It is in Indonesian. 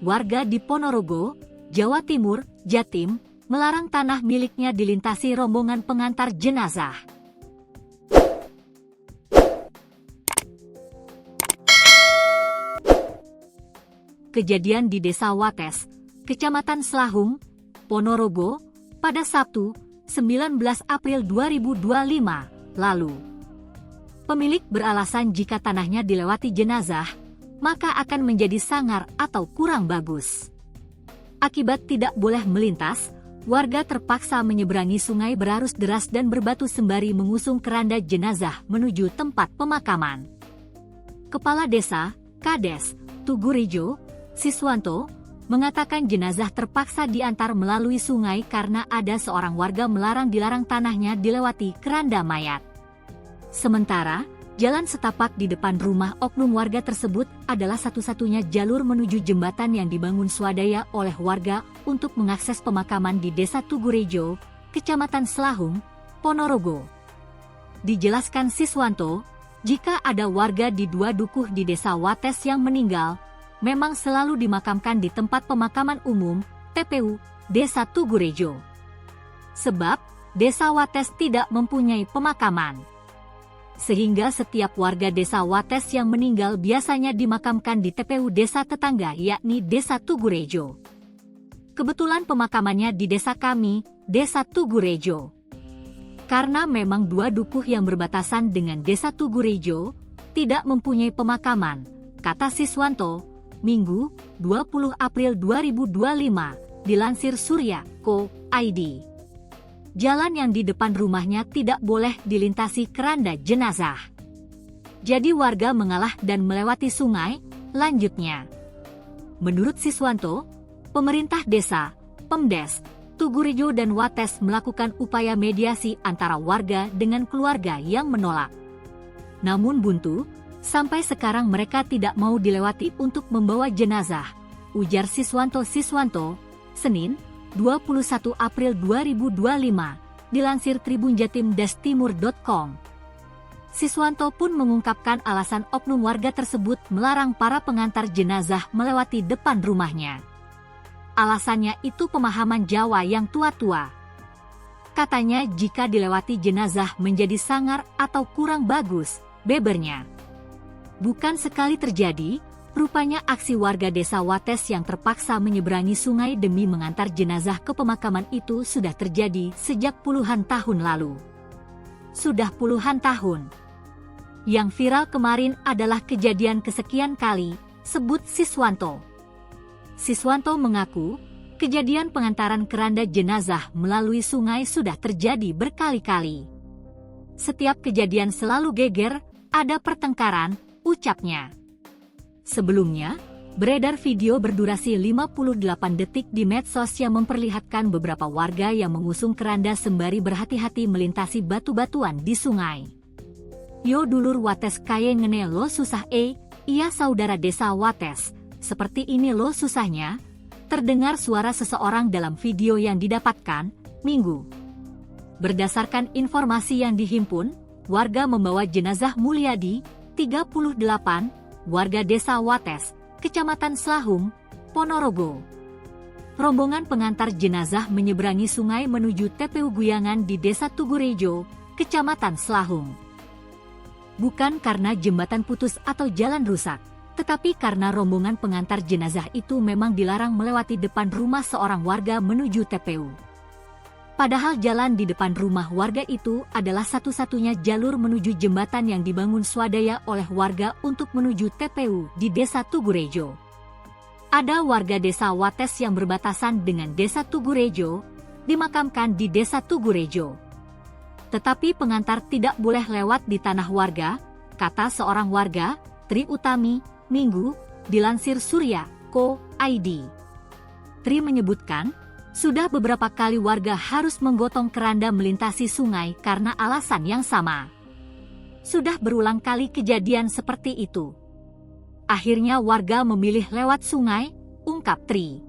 warga di Ponorogo, Jawa Timur, Jatim, melarang tanah miliknya dilintasi rombongan pengantar jenazah. Kejadian di Desa Wates, Kecamatan Slahung, Ponorogo, pada Sabtu, 19 April 2025, lalu. Pemilik beralasan jika tanahnya dilewati jenazah, maka akan menjadi sangar atau kurang bagus. Akibat tidak boleh melintas, warga terpaksa menyeberangi sungai berarus deras dan berbatu sembari mengusung keranda jenazah menuju tempat pemakaman. Kepala Desa, Kades, Tugurejo, Siswanto, mengatakan jenazah terpaksa diantar melalui sungai karena ada seorang warga dilarang tanahnya dilewati keranda mayat. Sementara, jalan setapak di depan rumah oknum warga tersebut adalah satu-satunya jalur menuju jembatan yang dibangun swadaya oleh warga untuk mengakses pemakaman di Desa Tugurejo, Kecamatan Slahung, Ponorogo. Dijelaskan Siswanto, jika ada warga di dua dukuh di Desa Wates yang meninggal, memang selalu dimakamkan di tempat pemakaman umum, TPU, Desa Tugurejo. Sebab, Desa Wates tidak mempunyai pemakaman. Sehingga setiap warga Desa Wates yang meninggal biasanya dimakamkan di TPU desa tetangga yakni Desa Tugurejo. Kebetulan pemakamannya di desa kami, Desa Tugurejo. Karena memang dua dukuh yang berbatasan dengan Desa Tugurejo tidak mempunyai pemakaman, kata Siswanto, Minggu, 20 April 2025, dilansir Surya.co.id. Jalan yang di depan rumahnya tidak boleh dilintasi keranda jenazah. Jadi warga mengalah dan melewati sungai, lanjutnya. Menurut Siswanto, pemerintah desa, Pemdes, Tugurejo dan Wates melakukan upaya mediasi antara warga dengan keluarga yang menolak. Namun buntu, sampai sekarang mereka tidak mau dilewati untuk membawa jenazah, ujar Siswanto, Senin, 21 April 2025, dilansir tribunjatim-timur.com. Siswanto pun mengungkapkan alasan oknum warga tersebut melarang para pengantar jenazah melewati depan rumahnya. Alasannya itu pemahaman Jawa yang tua-tua. Katanya jika dilewati jenazah menjadi sangar atau kurang bagus, bebernya. Bukan sekali terjadi, rupanya aksi warga Desa Wates yang terpaksa menyeberangi sungai demi mengantar jenazah ke pemakaman itu sudah terjadi sejak puluhan tahun lalu. Sudah puluhan tahun. Yang viral kemarin adalah kejadian kesekian kali, sebut Siswanto. Siswanto mengaku, kejadian pengantaran keranda jenazah melalui sungai sudah terjadi berkali-kali. Setiap kejadian selalu geger, ada pertengkaran, ucapnya. Sebelumnya, beredar video berdurasi 58 detik di medsos yang memperlihatkan beberapa warga yang mengusung keranda sembari berhati-hati melintasi batu-batuan di sungai. Yo dulur Wates kaye ngene lo susah iya saudara Desa Wates, seperti ini lo susahnya, terdengar suara seseorang dalam video yang didapatkan, Minggu. Berdasarkan informasi yang dihimpun, warga membawa jenazah Mulyadi, 38, warga Desa Wates, Kecamatan Slahung, Ponorogo. Rombongan pengantar jenazah menyeberangi sungai menuju TPU Guyangan di Desa Tugurejo, Kecamatan Slahung. Bukan karena jembatan putus atau jalan rusak, tetapi karena rombongan pengantar jenazah itu memang dilarang melewati depan rumah seorang warga menuju TPU. Padahal jalan di depan rumah warga itu adalah satu-satunya jalur menuju jembatan yang dibangun swadaya oleh warga untuk menuju TPU di Desa Tugurejo. Ada warga Desa Wates yang berbatasan dengan Desa Tugurejo, dimakamkan di Desa Tugurejo. Tetapi pengantar tidak boleh lewat di tanah warga, kata seorang warga, Tri Utami, Minggu, dilansir Surya.co.id. Tri menyebutkan, sudah beberapa kali warga harus menggotong keranda melintasi sungai karena alasan yang sama. Sudah berulang kali kejadian seperti itu. Akhirnya warga memilih lewat sungai, ungkap Tri.